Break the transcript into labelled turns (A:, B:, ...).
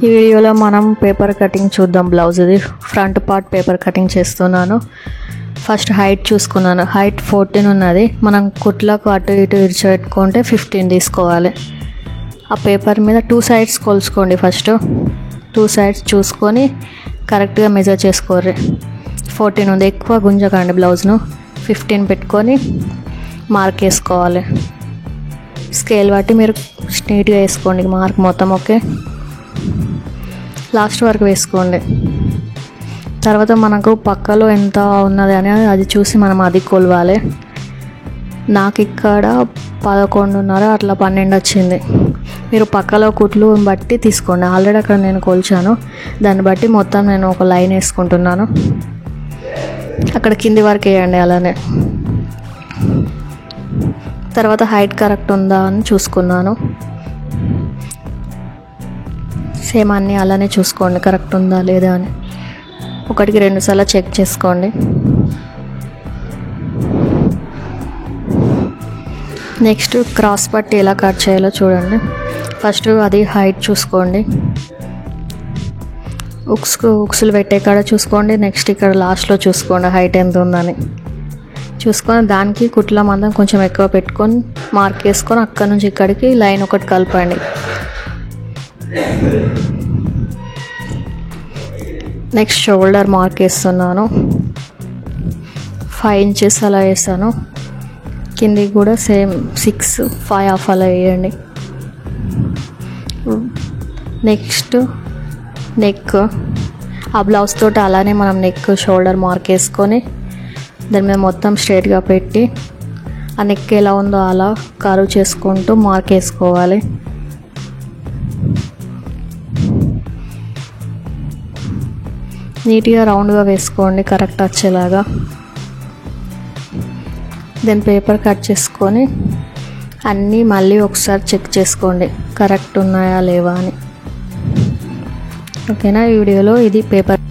A: ఈ వీడియోలో మనం పేపర్ కటింగ్ చూద్దాం. బ్లౌజ్ ఇది ఫ్రంట్ పార్ట్ పేపర్ కటింగ్ చేస్తున్నాను. ఫస్ట్ హైట్ చూసుకున్నాను. హైట్ 14 ఉన్నది. మనం కుట్లకు అటు ఇటు ఇడిచిపెట్టుకుంటే 15 తీసుకోవాలి. ఆ పేపర్ మీద 2 సైడ్స్ కొలుచుకోండి. ఫస్ట్ 2 సైడ్స్ చూసుకొని కరెక్ట్గా మెజర్ చేసుకోర్రి. 14 ఉంది, ఎక్కువ గుంజకండి బ్లౌజ్ను. 15 పెట్టుకొని మార్క్ వేసుకోవాలి. స్కేల్ బట్టి మీరు నీట్గా వేసుకోండి మార్క్ మొత్తం. ఓకే, లాస్ట్ వరకు వేసుకోండి. తర్వాత మనకు పక్కలో ఎంత ఉన్నది అనేది అది చూసి మనం అది కొలవాలి. నాకు ఇక్కడ 11.5 అట్లా 12 వచ్చింది. మీరు పక్కలో కుట్లు బట్టి తీసుకోండి. ఆల్రెడీ అక్కడ నేను కొలిచాను, దాన్ని బట్టి మొత్తం నేను ఒక లైన్ వేసుకుంటున్నాను. అక్కడ కింది వరకు వేయండి అలానే. తర్వాత హైట్ కరెక్ట్ ఉందా అని చూసుకున్నాను. సేమ్ అన్నీ అలానే చూసుకోండి కరెక్ట్ ఉందా లేదా అని. 1కి 2 సార్లు చెక్ చేసుకోండి. నెక్స్ట్ క్రాస్ పట్టి ఎలా కట్ చేయాలో చూడండి. ఫస్ట్ అది హైట్ చూసుకోండి. ఉక్స్లు పెట్టే కాడ చూసుకోండి. నెక్స్ట్ ఇక్కడ లాస్ట్లో చూసుకోండి హైట్ ఎంత ఉందని చూసుకొని దానికి కుట్ల మందం కొంచెం ఎక్కువ పెట్టుకొని మార్క్ వేసుకొని అక్కడ నుంచి ఇక్కడికి లైన్ ఒకటి కలపండి. నెక్స్ట్ షోల్డర్ మార్క్ వేస్తున్నాను. 5 ఇంచెస్ అలా వేస్తాను. కిందికి కూడా సేమ్ 6, 5.5 అలా వేయండి. నెక్స్ట్ నెక్, ఆ బ్లౌజ్ తోటి అలానే మనం నెక్ షోల్డర్ మార్క్ వేసుకొని దాని మీద మొత్తం స్ట్రైట్గా పెట్టి ఆ నెక్ ఎలా ఉందో అలా కర్వ్ చేసుకుంటూ మార్క్ వేసుకోవాలి. నీట్గా రౌండ్గా వేసుకోండి కరెక్ట్ వచ్చేలాగా. దెన్ పేపర్ కట్ చేసుకొని అన్నీ మళ్ళీ ఒకసారి చెక్ చేసుకోండి కరెక్ట్ ఉన్నాయా లేవా అని. ఓకేనా, ఈ వీడియోలో ఇది పేపర్